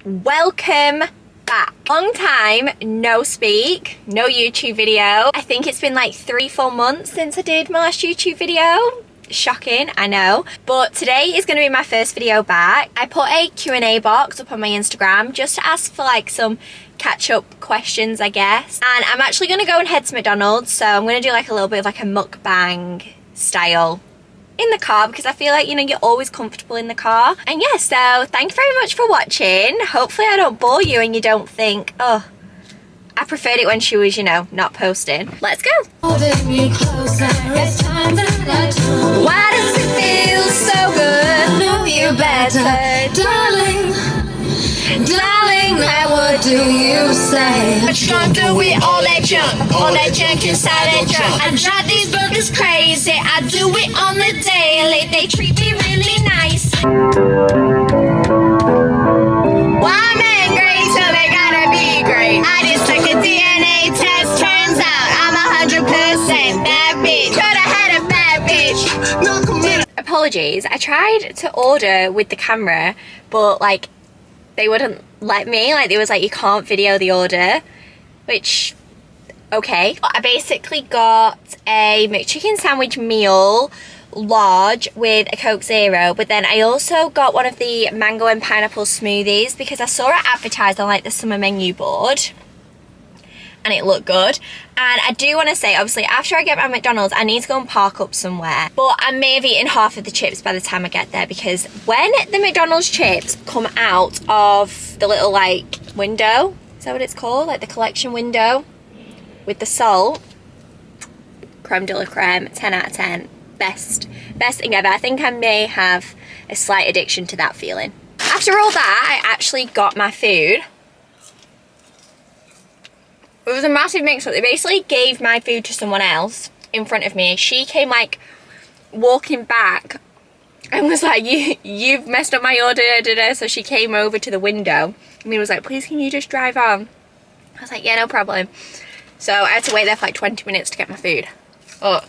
Welcome back. Long time no speak, no YouTube video. I think it's been like 3-4 months since I did my last YouTube video. Shocking, I know. But today is going to be my first video back. I put a Q&A box up on my Instagram just to ask for like some catch-up questions, I guess. And I'm actually going to go and head to McDonald's. So I'm going to do like a little bit of like a mukbang style in the car because I feel like, you know, you're always comfortable in the car. And yeah, so thank you very much for watching. Hopefully I don't bore you and you don't think, oh, I preferred it when she was, you know, not posting. Let's go. Why does it feel so good? Know you better, darling. Darling, now what do you say? What you gonna do with all that junk inside that trunk? I drive these burgers crazy, I do it on the daily. They treat me really nice. Well, I'm angry, so they gotta be great. I just took a DNA test, turns out I'm 100% bad bitch. Coulda had a bad bitch. Apologies, I tried to order with the camera, but like, they wouldn't let me. Like, it was like, you can't video the order, which, okay. I basically got a McChicken sandwich meal, large, with a Coke Zero, but then I also got one of the mango and pineapple smoothies because I saw it advertised on like the summer menu board and it looked good. And I do want to say, obviously, after I get my McDonald's, I need to go and park up somewhere. But I may have eaten half of the chips by the time I get there because when the McDonald's chips come out of the little, like, window, is that what it's called? Like, the collection window with the salt. Creme de la creme, 10 out of 10. Best thing ever. I think I may have a slight addiction to that feeling. After all that, I actually got my food. It was a massive mix-up. They basically gave my food to someone else in front of me. She came like walking back and was like, you've messed up my order, so she came over to the window and he was like, please can you just drive on? I was like, yeah, no problem. So I had to wait there for like 20 minutes to get my food. Oh,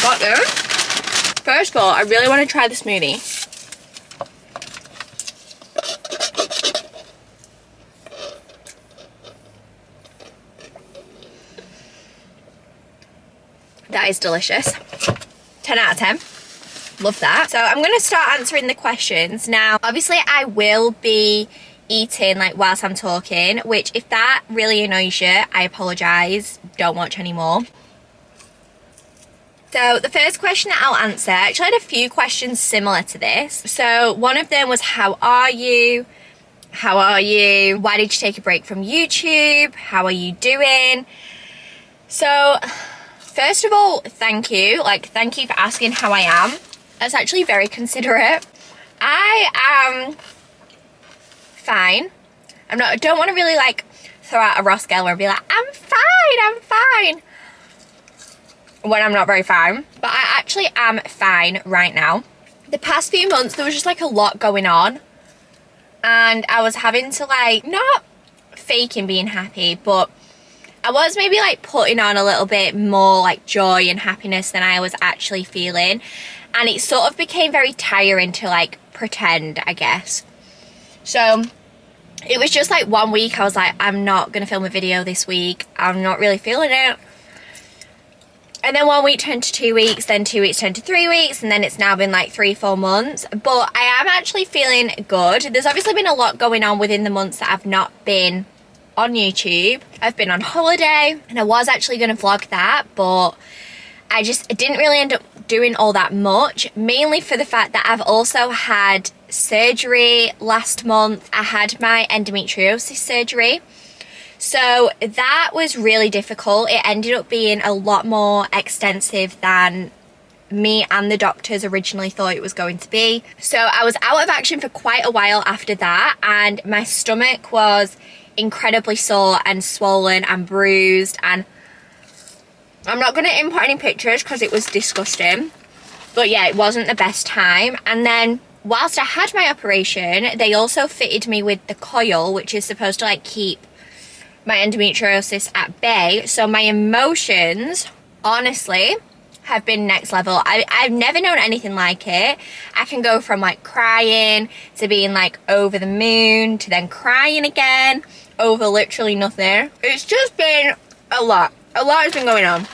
got there. First of all, I really want to try the smoothie. That is delicious. 10 out of 10. Love that. So I'm going to start answering the questions. Now, obviously I will be eating like whilst I'm talking, which if that really annoys you, I apologise. Don't watch anymore. So the first question that I'll answer, I actually had a few questions similar to this. So one of them was, how are you? How are you? Why did you take a break from YouTube? How are you doing? So first of all, thank you. Like, thank you for asking how I am. That's actually very considerate. I am fine. I don't want to really like throw out a Ross Geller and be like, I'm fine, when I'm not very fine. But I actually am fine right now. The past few months, there was just like a lot going on. And I was having to like, not faking being happy, but I was maybe like putting on a little bit more like joy and happiness than I was actually feeling. And it sort of became very tiring to like pretend, I guess. So it was just like 1 week I was like, I'm not going to film a video this week. I'm not really feeling it. And then 1 week turned to 2 weeks, then 2 weeks turned to 3 weeks, and then it's now been like 3-4 months. But I am actually feeling good. There's obviously been a lot going on within the months that I've not been on YouTube. I've been on holiday and I was actually going to vlog that, but I didn't really end up doing all that much, mainly for the fact that I've also had surgery last month. I had my endometriosis surgery. So that was really difficult. It ended up being a lot more extensive than me and the doctors originally thought it was going to be. So I was out of action for quite a while after that, and my stomach was incredibly sore and swollen and bruised, and I'm not going to input any pictures because it was disgusting, but yeah, it wasn't the best time. And then whilst I had my operation, they also fitted me with the coil, which is supposed to like keep my endometriosis at bay. So my emotions honestly have been next level. I've never known anything like it. I can go from like crying to being like over the moon to then crying again over literally nothing. It's just been a lot. A lot has been going on.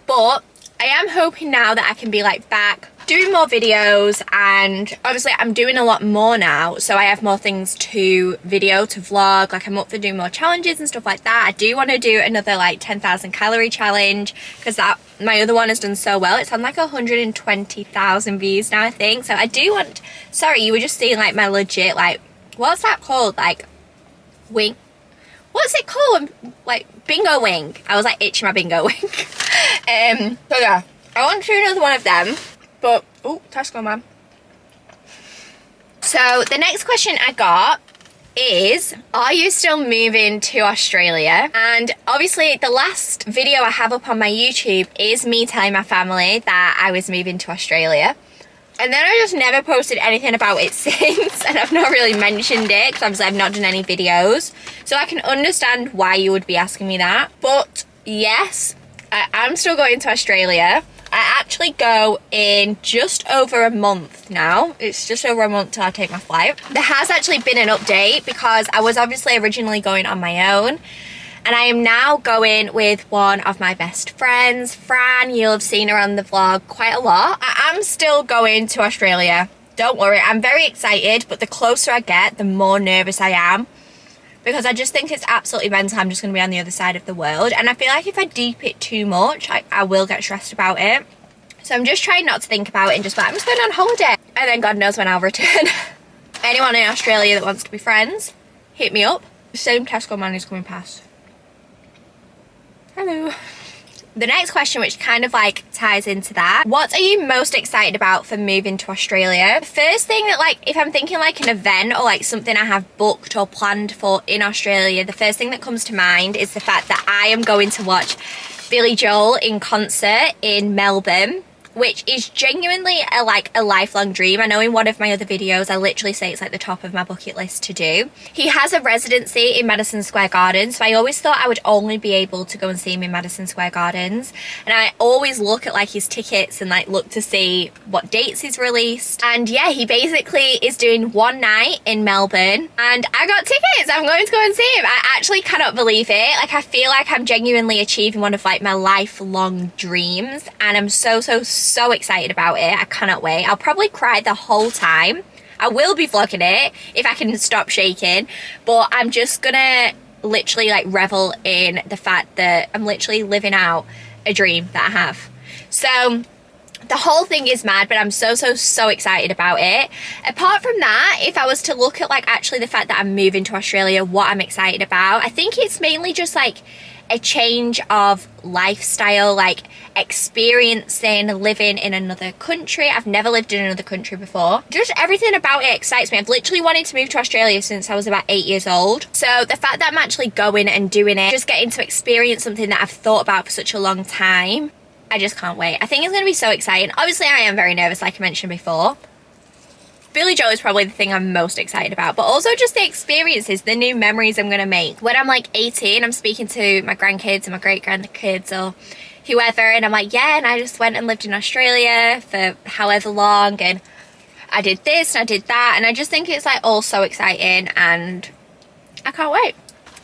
But I am hoping now that I can be like back doing more videos, and obviously I'm doing a lot more now, so I have more things to video, to vlog. Like I'm up for doing more challenges and stuff like that. I do want to do another like 10,000 calorie challenge, because that my other one has done so well. It's on like 120,000 views now, I think. So I do want, sorry, you were just seeing like my legit, like, what's that called? Like wing, what's it called? Like bingo wing. I was like itching my bingo wing. So yeah, I want to do another one of them. But, oh, Tesco man. So the next question I got is, are you still moving to Australia? And obviously the last video I have up on my YouTube is me telling my family that I was moving to Australia. And then I just never posted anything about it since, and I've not really mentioned it because obviously I've not done any videos. So I can understand why you would be asking me that. But yes, I am still going to Australia. I actually go in just over a month now. It's just over a month till I take my flight. There has actually been an update because I was obviously originally going on my own, and I am now going with one of my best friends, Fran. You'll have seen her on the vlog quite a lot. I am still going to Australia. Don't worry, I'm very excited, but the closer I get, the more nervous I am. Because I just think it's absolutely mental. I'm just going to be on the other side of the world. And I feel like if I deep it too much, I will get stressed about it. So I'm just trying not to think about it and just like, I'm just going on holiday. And then God knows when I'll return. Anyone in Australia that wants to be friends, hit me up. The same Tesco man is coming past. Hello. The next question, which kind of like ties into that, what are you most excited about for moving to Australia? The first thing that, like, if I'm thinking like an event or like something I have booked or planned for in Australia, the first thing that comes to mind is the fact that I am going to watch Billy Joel in concert in Melbourne, which is genuinely a lifelong dream. I know in one of my other videos I literally say it's like the top of my bucket list to do. He has a residency in Madison Square Garden, so I always thought I would only be able to go and see him in Madison Square Gardens, and I always look at like his tickets and like look to see what dates he's released. And yeah, he basically is doing one night in Melbourne, and I got tickets. I'm going to go and see him. I actually cannot believe it. Like, I feel like I'm genuinely achieving one of like my lifelong dreams, and I'm so excited about it. I cannot wait. I'll probably cry the whole time. I will be vlogging it if I can stop shaking, but I'm just gonna literally like revel in the fact that I'm literally living out a dream that I have. So the whole thing is mad, but I'm so excited about it. Apart from that, if I was to look at like actually the fact that I'm moving to Australia, what I'm excited about, I think it's mainly just like a change of lifestyle, like experiencing living in another country. I've never lived in another country before. Just everything about it excites me. I've literally wanted to move to Australia since I was about 8 years old. So the fact that I'm actually going and doing it, just getting to experience something that I've thought about for such a long time, I just can't wait. I think it's going to be so exciting. Obviously I am very nervous, like I mentioned before. Billy Joel is probably the thing I'm most excited about, but also just the experiences, the new memories I'm going to make. When I'm like 18, I'm speaking to my grandkids and my great-grandkids or whoever, and I'm like, yeah, and I just went and lived in Australia for however long, and I did this and I did that, and I just think it's like all so exciting, and I can't wait.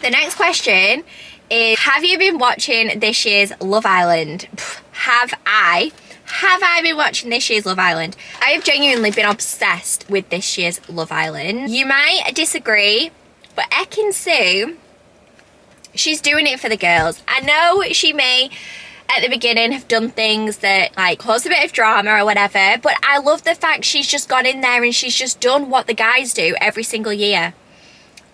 The next question is, have you been watching this year's Love Island? Have I been watching this year's Love Island? I have genuinely been obsessed with this year's Love Island. You might disagree, but Ekin-Su, she's doing it for the girls. I know she may at the beginning have done things that like cause a bit of drama or whatever, but I love the fact she's just gone in there and she's just done what the guys do every single year.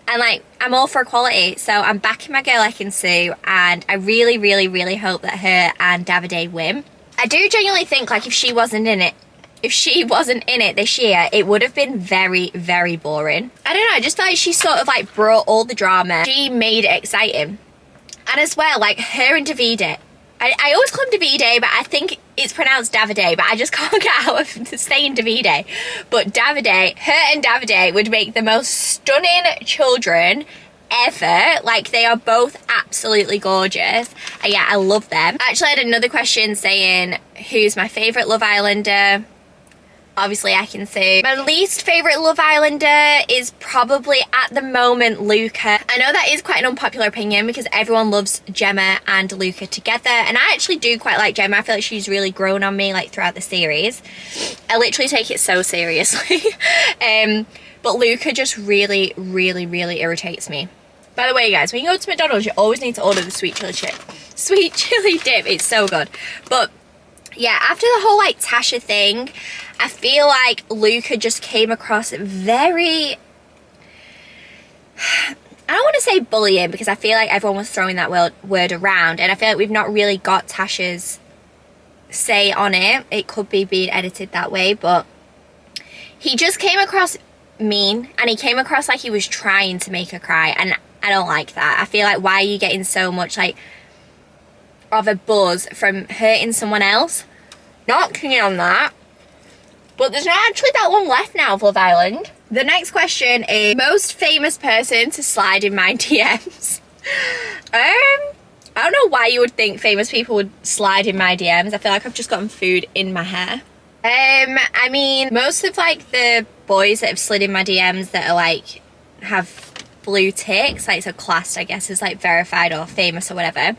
And like, I'm all for equality, so I'm backing my girl Ekin-Su, and I really hope that her and Davide win. I do genuinely think like if she wasn't in it this year, it would have been very boring. I don't know, I just felt like she sort of like brought all the drama. She made it exciting. And as well, like her and Davide. I always call him Davide, but I think it's pronounced Davide, but I just can't get out of saying Davide. But Davide, her and Davide would make the most stunning children ever. Like, they are both absolutely gorgeous. And yeah, I love them. Actually, I had another question saying, who's my favourite Love Islander? Obviously, I can say my least favourite Love Islander is probably, at the moment, Luca. I know that is quite an unpopular opinion because everyone loves Gemma and Luca together. And I actually do quite like Gemma. I feel like she's really grown on me, like, throughout the series. I literally take it so seriously. But Luca just really, really, really irritates me. By the way, guys, when you go to McDonald's, you always need to order the sweet chili chip. Sweet chili dip. It's so good. But yeah, after the whole like Tasha thing, I feel like Luca just came across very, I don't want to say bullying because I feel like everyone was throwing that word around, and I feel like we've not really got Tasha's say on it. It could be being edited that way, but he just came across mean, and he came across like he was trying to make her cry, and I don't like that. I feel like, why are you getting so much like of a buzz from hurting someone else? Not keen on that. But there's not actually that long left now of Love Island. The next question is most famous person to slide in my DMs. I don't know why you would think famous people would slide in my DMs. I feel like I've just gotten food in my hair. I mean, most of like the boys that have slid in my DMs that are like have blue ticks, like so classed, I guess, as like verified or famous or whatever,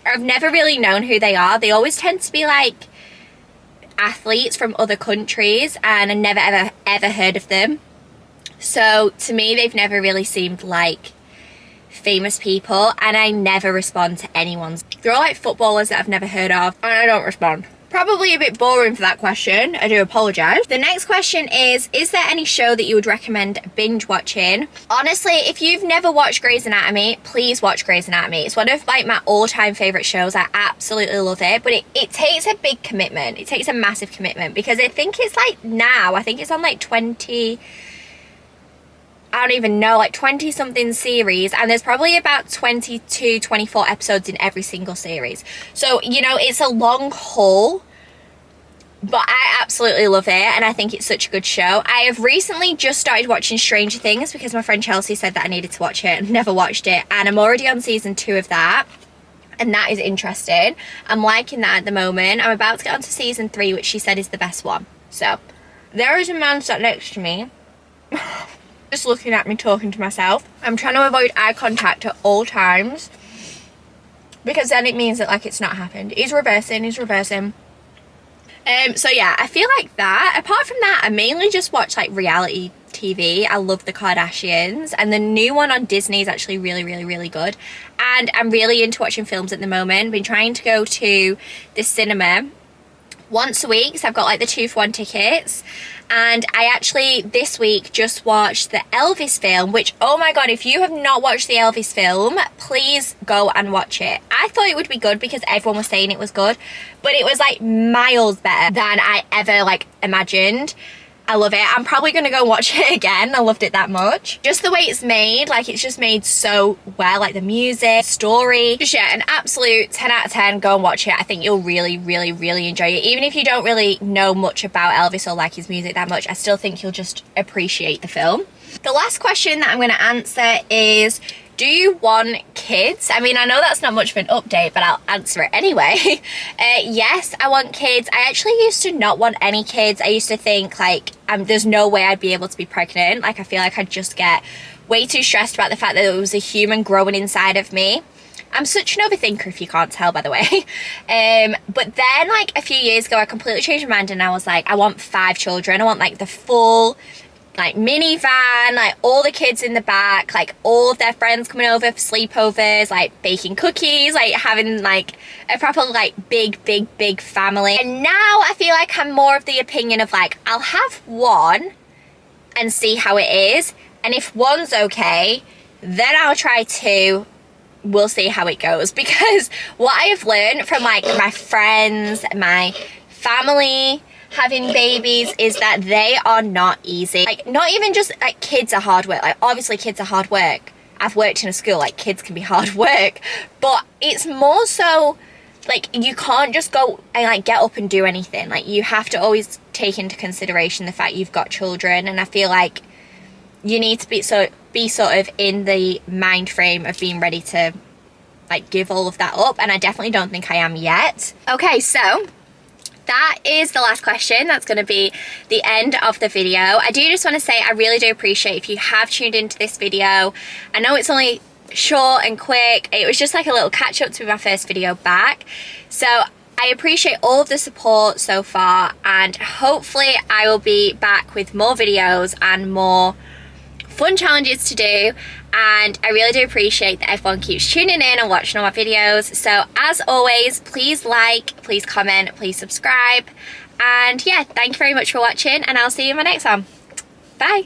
I've never really known who they are. They always tend to be like athletes from other countries, and I never ever heard of them. So to me, they've never really seemed like famous people, and I never respond to anyone's. They're all like footballers that I've never heard of, and I don't respond. Probably a bit boring for that question. I do apologise. The next question is there any show that you would recommend binge watching? Honestly, if you've never watched Grey's Anatomy, please watch Grey's Anatomy. It's one of like my all-time favourite shows. I absolutely love it, but it takes a big commitment. It takes a massive commitment because I think it's like now, I think it's on like 20... I don't even know, like 20 something series, and there's probably about 22, 24 episodes in every single series. So, you know, it's a long haul, but I absolutely love it, and I think it's such a good show. I have recently just started watching Stranger Things because my friend Chelsea said that I needed to watch it. I've never watched it, and I'm already on season 2 of that, and that is interesting. I'm liking that at the moment. I'm about to get onto season 3, which she said is the best one. So, there is a man sat next to me. Just looking at me talking to myself. I'm trying to avoid eye contact at all times because then it means that like it's not happened. He's reversing. So yeah, I feel like that. Apart from that, I mainly just watch like reality TV. I love the Kardashians, and the new one on Disney is actually really, really, really good. And I'm really into watching films at the moment. Been trying to go to the cinema once a week, so I've got like the 2-for-1 tickets. And I actually this week just watched the Elvis film, which, oh my god, if you have not watched the Elvis film, please go and watch it. I thought it would be good because everyone was saying it was good, but it was like miles better than I ever like imagined. I love it. I'm probably gonna go watch it again. I loved it that much. Just the way it's made, like it's just made so well, like the music, story. Just yeah, an absolute 10 out of 10. Go and watch it. I think you'll really, really, really enjoy it. Even if you don't really know much about Elvis or like his music that much, I still think you'll just appreciate the film. The last question that I'm gonna answer is, do you want kids? I mean, I know that's not much of an update, but I'll answer it anyway. Yes, I want kids. I actually used to not want any kids. I used to think like, there's no way I'd be able to be pregnant. Like, I feel like I'd just get way too stressed about the fact that there was a human growing inside of me. I'm such an overthinker, if you can't tell, by the way. But then like a few years ago, I completely changed my mind and I was like, I want 5 children. I want like the full like minivan, like all the kids in the back, like all of their friends coming over for sleepovers, like baking cookies, like having like a proper like big family. And now I feel like I'm more of the opinion of like, I'll have one and see how it is, and if one's okay, then I'll try 2. We'll see how it goes. Because what I have learned from like my friends, my family having babies is that they are not easy. Like, not even just like kids are hard work. Like, obviously kids are hard work. I've worked in a school, like kids can be hard work, but it's more so like you can't just go and like get up and do anything. Like, you have to always take into consideration the fact you've got children, and I feel like you need to be be sort of in the mind frame of being ready to like give all of that up, and I definitely don't think I am yet. Okay, so that is the last question. That's going to be the end of the video. I do just want to say I really do appreciate if you have tuned into this video. I know it's only short and quick. It was just like a little catch up to my first video back. So I appreciate all of the support so far, and hopefully I will be back with more videos and more fun challenges to do. And I really do appreciate that everyone keeps tuning in and watching all my videos. So as always, please like, please comment, please subscribe. And yeah, thank you very much for watching, and I'll see you in my next one. Bye.